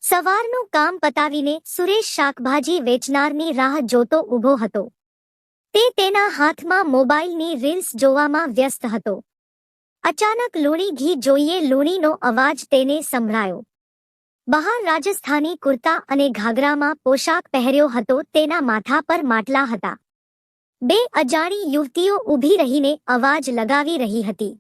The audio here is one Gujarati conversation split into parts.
સવારનું કામ પતાવીને સુરેશ શાકભાજી વેચનારની રાહ જોતો ઊભો હતો. તે તેના હાથમાં મોબાઈલની રીલ્સ જોવામાં વ્યસ્ત હતો. અચાનક લૂણી ઘી જોઈએ લૂણીનો અવાજ તેને સંભળાયો. બહાર રાજસ્થાની કુર્તા અને ઘાઘરામાં પોશાક પહેર્યો હતો. તેના માથા પર માટલા હતા. બે અજાણી યુવતીઓ ઊભી રહીને અવાજ લગાવી રહી હતી.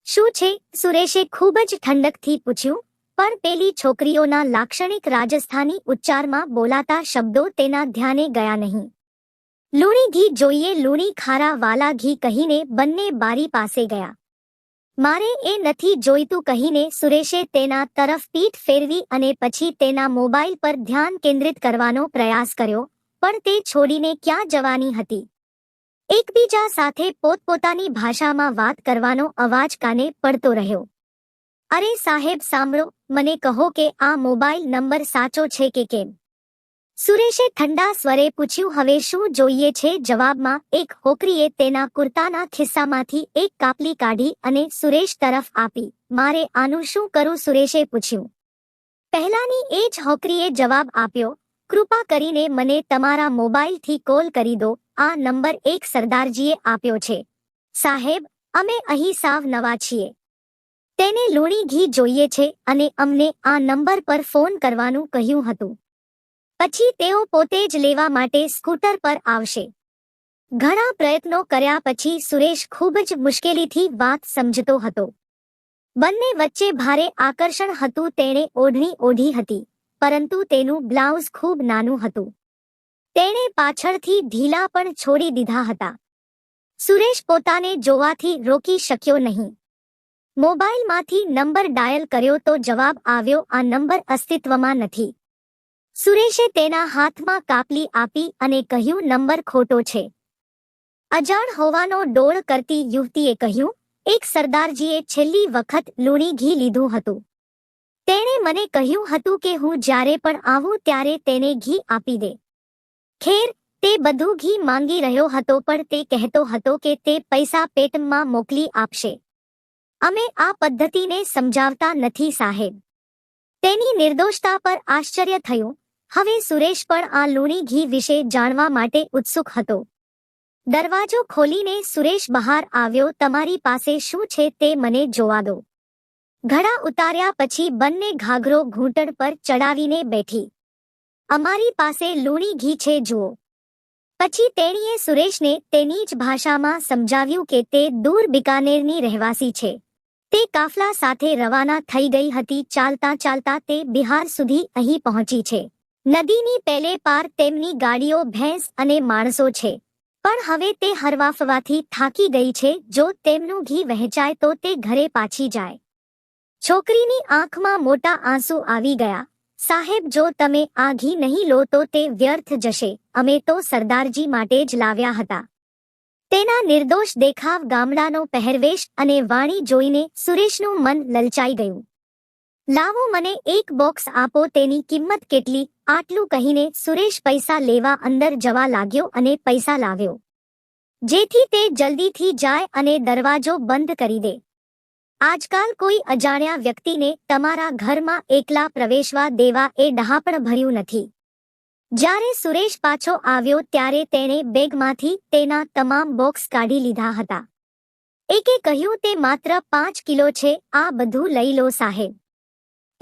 શું છે? સુરેશે ખૂબ જ ઠંડકથી પૂછ્યું, પણ પેલી છોકરીઓના લાક્ષણિક રાજસ્થાની ઉચ્ચારમાં બોલાતા શબ્દો તેના ધ્યાને ગયા નહીં. લૂણી ઘી જોઈએ લૂણી ખારા વાલા ઘી કહીને બંને બારી પાસે ગયા. મારે એ નથી જોઈતું કહીને સુરેશે તેના તરફ પીઠ ફેરવી અને પછી તેના મોબાઈલ પર ધ્યાન કેન્દ્રિત કરવાનો પ્રયાસ કર્યો, પણ તે છોડીને ક્યાં જવાની હતી? એકબીજા સાથે પોતપોતાની ભાષામાં વાત કરવાનો અવાજ કાને પડતો રહ્યો. અરે સાહેબ સાંભળો, મને કહો કે આ મોબાઈલ નંબર સાચો છે કે કેમ? સુરેશે ઠંડા સ્વરે પૂછ્યું. હવે શું જોઈએ છે? જવાબમાં એક હોકરીએ તેના કુર્તાના ખિસ્સામાંથી એક કાપલી કાઢી અને સુરેશ તરફ આપી. મારે આનું શું કરું? સુરેશે પૂછ્યું. પહેલાની એ જ હોકરીએ જવાબ આપ્યો, કૃપા કરીને મને તમારા મોબાઈલથી કોલ કરી દો. આ નંબર એક સરદારજીએ આપ્યો છે. સાહેબ, અમે અહીં સાવ નવા છીએ. તેને લૂણી ઘી જોઈએ છે અને અમને આ નંબર પર ફોન કરવાનું કહ્યું હતું. પછી તેઓ પોતે જ લેવા માટે સ્કૂટર પર આવશે. ઘણા પ્રયત્નો કર્યા પછી સુરેશ ખૂબ જ મુશ્કેલીથી વાત સમજતો હતો. બંને વચ્ચે ભારે આકર્ષણ હતું. તેણે ઓઢણી ઓઢી હતી, પરંતુ તેનું બ્લાઉઝ ખૂબ નાનું હતું. તેણે પાછળથી ઢીલા પણ છોડી દીધા હતા. સુરેશ પોતાને જોવાથી રોકી શક્યો નહીં. મોબાઈલમાંથી નંબર ડાયલ કર્યો તો જવાબ આવ્યો, આ નંબર અસ્તિત્વમાં નથી. સુરેશે તેના હાથમાં કાપલી આપી અને કહ્યું, નંબર ખોટો છે. અજાણ હોવાનો ડોળ કરતી યુવતીએ કહ્યું, એક સરદારજીએ છેલ્લી વખત લૂણી ઘી લીધું હતું. તેણે મને કહ્યું હતું કે હું જ્યારે પણ આવું ત્યારે તેને ઘી આપી દે. ખેર, તે બધું ઘી માંગી રહ્યો હતો, પણ તે કહેતો હતો કે તે પૈસા પેટમાં મોકલી આપશે. અમે આ પદ્ધતિને સમજાવતા નથી સાહેબ. તેની નિર્દોષતા પર આશ્ચર્ય થયું. હવે સુરેશ પણ આ લૂણી ઘી વિશે જાણવા માટે ઉત્સુક હતો. દરવાજો ખોલીને સુરેશ બહાર આવ્યો. તમારી પાસે શું છે તે મને જોવા દો. ઘડા ઉતાર્યા પછી બંને ઘાઘરો ઘૂંટણ પર ચડાવીને બેઠી. અમારી પાસે લૂણી ઘી છે, જુઓ. પછી તેણીએ સુરેશને તેની જ ભાષામાં સમજાવ્યું કે તે દૂર બિકાનેરની રહેવાસી છે. તે કાફલા સાથે રવાના થઈ ગઈ હતી. ચાલતા ચાલતા તે બિહાર સુધી અહીં પહોંચી છે. નદીની પેલે પાર તેમની ગાડીઓ, ભેંસ અને માણસો છે. પણ હવે તે હરવાફવાથી થાકી ગઈ છે. જો તેમનું ઘી વહેંચાય તો તે ઘરે પાછી જાય. છોકરીની આંખમાં મોટા આંસુ આવી ગયા. સાહેબ, જો તમે આ ઘી નહીં લો તો તે વ્યર્થ જશે. અમે તો સરદારજી માટે જ લાવ્યા હતા. તેના નિર્દોષ દેખાવ, ગામડાનો પહેરવેશ અને વાણી જોઈને સુરેશનું મન લલચાઈ ગયું. લાવો, મને એક બોક્સ આપો. તેની કિંમત કેટલી? આટલું કહીને સુરેશ પૈસા લેવા અંદર જવા લાગ્યો અને પૈસા લાવ્યો, જેથી તે જલ્દીથી જાય અને દરવાજો બંધ કરી દે. આજકાલ કોઈ અજાણ્યા વ્યક્તિને તમારા ઘરમાં એકલા પ્રવેશવા દેવા એ ડહાપણ ભર્યું નથી. જ્યારે સુરેશ પાછો આવ્યો ત્યારે તેણે બેગમાંથી તેના તમામ બોક્સ કાઢી લીધા હતા. એકે કહ્યું, તે માત્ર 5 કિલો છે. આ બધું લઈ લો સાહેબ.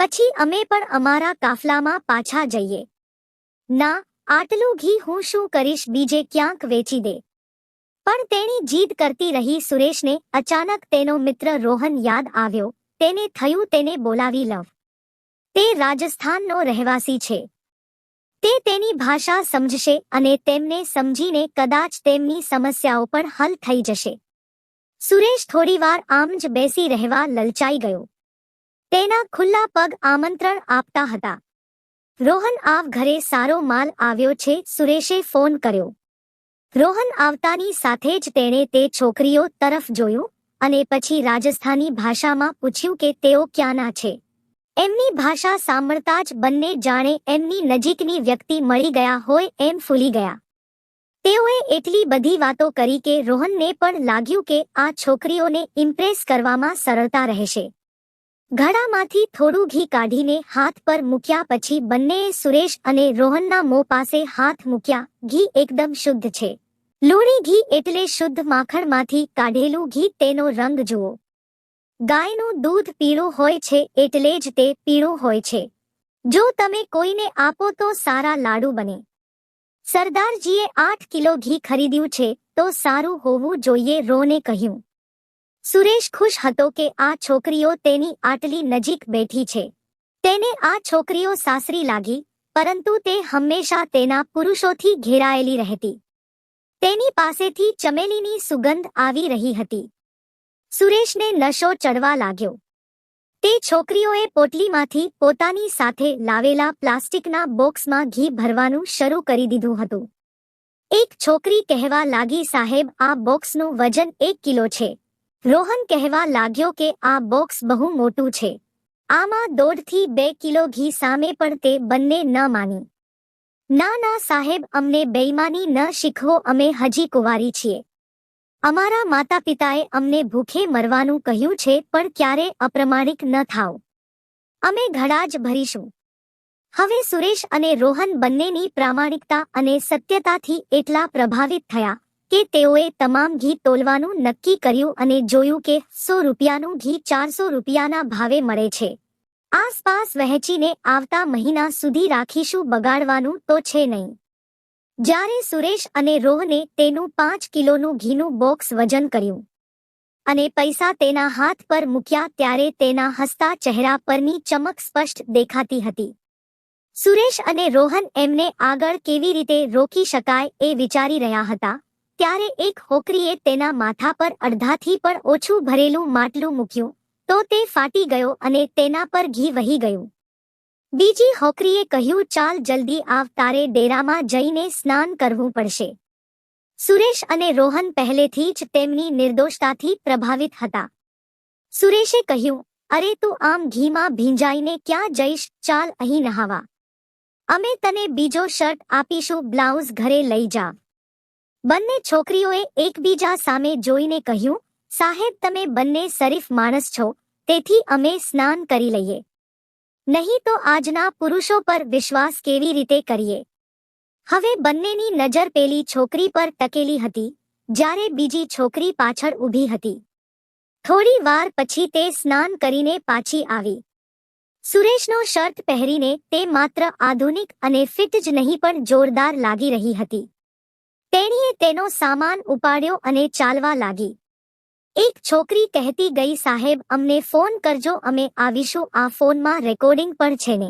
પછી અમે પણ અમારા કાફલામાં પાછા જઈએ. ના, આટલું ઘી હું શું કરીશ? બીજે ક્યાંક વેચી દે. પણ તેણી જીદ કરતી રહી. સુરેશને અચાનક તેનો મિત્ર રોહન યાદ આવ્યો. તેને થયું તેને બોલાવી લઉં. તે રાજસ્થાનનો રહેવાસી છે. તે તેની ભાષા સમજશે અને તેમને સમજીને કદાચ તેમની સમસ્યાઓ પણ હલ થઈ જશે. સુરેશ થોડીવાર આમ જ બેસી રહેવા લલચાઈ ગયો. તેના ખુલ્લા પગ આમંત્રણ આપતા હતા. રોહન આવ, ઘરે સારો માલ આવ્યો છે. સુરેશે ફોન કર્યો. રોહન આવતાની સાથે જ તેણે તે છોકરીઓ તરફ જોયું અને પછી રાજસ્થાની ભાષામાં પૂછ્યું કે તેઓ ક્યાંના છે. એમની ભાષા સાંભળતા જ બંને જાણે એમની નજીકની વ્યક્તિ મળી ગયા હોય એમ ફૂલી ગયા. તેઓએ એટલી બધી વાતો કરી કે રોહનને પણ લાગ્યું કે આ છોકરીઓને ઇમ્પ્રેસ કરવામાં સરળતા રહેશે. ઘડામાંથી થોડું ઘી કાઢીને હાથ પર મૂક્યા પછી બંનેએ સુરેશ અને રોહનના મોં પાસે હાથ મૂક્યા. ઘી એકદમ શુદ્ધ છે. લુણી ઘી એટલે શુદ્ધ માખણમાંથી કાઢેલું ઘી. તેનો રંગ જુઓ. ગાયનું દૂધ પીળું હોય છે એટલે જ તે પીળું હોય છે. જો તમે કોઈને આપો તો સારા લાડુ બને. સરદારજીએ 8 કિલો ઘી ખરીદ્યું છે તો સારું હોવું જોઈએ, રોને કહ્યું. સુરેશ ખુશ હતો કે આ છોકરીઓ તેની આટલી નજીક બેઠી છે. તેને આ છોકરીઓ સાસરી લાગી, પરંતુ તે હંમેશા તેના પુરુષોથી ઘેરાયેલી રહેતી. તેની પાસેથી ચમેલીની સુગંધ આવી રહી હતી. સુરેશને નશો ચડવા લાગ્યો. તે છોકરીઓએ પોટલીમાંથી પોતાની સાથે લાવેલા પ્લાસ્ટિકના બોક્સમાં ઘી ભરવાનું શરૂ કરી દીધું હતું. એક છોકરી કહેવા લાગી, સાહેબ, આ બોક્સનું વજન 1 કિલો છે. રોહન કહેવા લાગ્યો કે આ બોક્સ બહુ મોટું છે. આમાં 1.5 થી 2 કિલો ઘી સામે પણ તે બંને ન માની. ના ના સાહેબ, અમને બેઈમાની ન શીખવો. અમે હજી કુંવારી છીએ. અમારા માતા પિતાએ અમને ભૂખે મરવાનું કહ્યું છે, પણ ક્યારે અપ્રમાણિક ન થાવ. અમે ઘડા જ ભરીશું. હવે સુરેશ અને રોહન બંનેની પ્રામાણિકતા અને સત્યતાથી એટલા પ્રભાવિત થયા કે તેઓએ તમામ ઘી તોલવાનું નક્કી કર્યું અને જોયું કે 100 રૂપિયાનું ઘી 400 રૂપિયાના ભાવે મળે છે. આસપાસ વહેંચીને આવતા મહિના સુધી રાખીશું, બગાડવાનું તો છે નહીં. જ્યારે સુરેશ અને રોહને તેનું 5 કિલોનું ઘીનું બોક્સ વજન કર્યું અને પૈસા તેના હાથ પર મૂક્યા ત્યારે તેના હસતા ચહેરા પરની ચમક સ્પષ્ટ દેખાતી હતી. સુરેશ અને રોહન એમને આગળ કેવી રીતે રોકી શકાય એ વિચારી રહ્યા હતા ત્યારે એક હોકરીએ તેના માથા પર અડધાથી પણ ઓછું ભરેલું માટલું મૂક્યું તો તે ફાટી ગયો અને તેના પર ઘી વહી ગયું. બીજી હોકરીએ કહ્યું, ચાલ જલ્દી આવ, તારે ડેરામાં જઈને સ્નાન કરવું પડશે. સુરેશ અને રોહન પહેલેથી જ તેમની નિર્દોષતાથી પ્રભાવિત હતા. સુરેશે કહ્યું, અરે તું આમ ઘીમાં ભીંજાઈને ક્યાં જઈશ? ચાલ અહીં નહાવા. અમે તને બીજો શર્ટ આપીશું, બ્લાઉઝ ઘરે લઈ જાવ. બંને છોકરીઓએ એકબીજા સામે જોઈને કહ્યું, સાહેબ, તમે બંને શરીફ માણસ છો, તેથી અમે સ્નાન કરી લઈએ. નહીં તો આજના પુરુષો પર વિશ્વાસ કેવી રીતે કરીએ? હવે બંનેની નજર પેલી છોકરી પર ટકેલી હતી, જ્યારે બીજી છોકરી પાછળ ઊભી હતી. થોડી વાર પછી તે સ્નાન કરીને પાછી આવી. સુરેશનો શર્ટ પહેરીને તે માત્ર આધુનિક અને ફિટ જ નહીં પણ જોરદાર લાગી રહી હતી. તેણીએ તેનો સામાન ઉપાડ્યો અને ચાલવા લાગી. એક છોકરી કહેતી ગઈ, સાહેબ, અમને ફોન કરજો, અમે આવીશું. આ ફોનમાં રેકોર્ડિંગ પણ છે ને.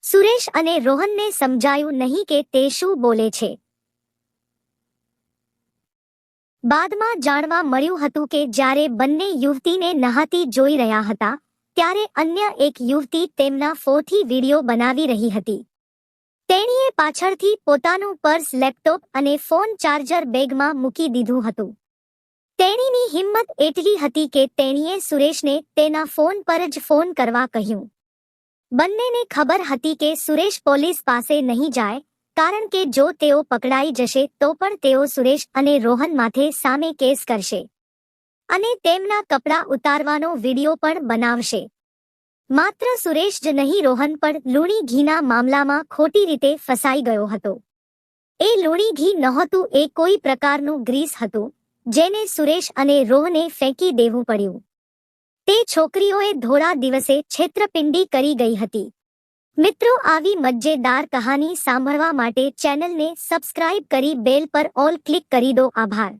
સુરેશ અને રોહનને સમજાયું નહીં કે તે શું બોલે છે. બાદમાં જાણવા મળ્યું હતું કે જ્યારે બંને યુવતીને નહાતી જોઈ રહ્યા હતા ત્યારે અન્ય એક યુવતી તેમના ફોનથી વિડીયો બનાવી રહી હતી. તેણીએ પાછળથી પોતાનું પર્સ, લેપટોપ અને ફોન ચાર્જર બેગમાં મૂકી દીધું હતું. તેણીની હિંમત એટલી હતી કે તેણીએ સુરેશને તેના ફોન પર જ ફોન કરવા કહ્યું. બંનેને ખબર હતી કે સુરેશ પોલીસ પાસે નહીં જાય, કારણ કે જો તેઓ પકડાઈ જશે તો પણ તેઓ સુરેશ અને રોહન માથે સામે કેસ કરશે અને તેમના કપડાં ઉતારવાનો વિડીયો પણ બનાવશે. માત્ર સુરેશ જ નહીં, રોહન પણ લુણી ઘીના મામલામાં ખોટી રીતે ફસાઈ ગયો હતો. એ લુણી ઘી નહોતું, એ કોઈ પ્રકારનું ગ્રીસ હતું જેને સુરેશ અને રોહને ફેંકી દેવું પડ્યું. તે છોકરીઓએ ધોળા દિવસે છેતરપિંડી કરી ગઈ હતી. મિત્રો, આવી મજેદાર કહાની સાંભળવા માટે ચેનલને સબસ્ક્રાઇબ કરી બેલ પર ઓલ ક્લિક કરી દો. આભાર.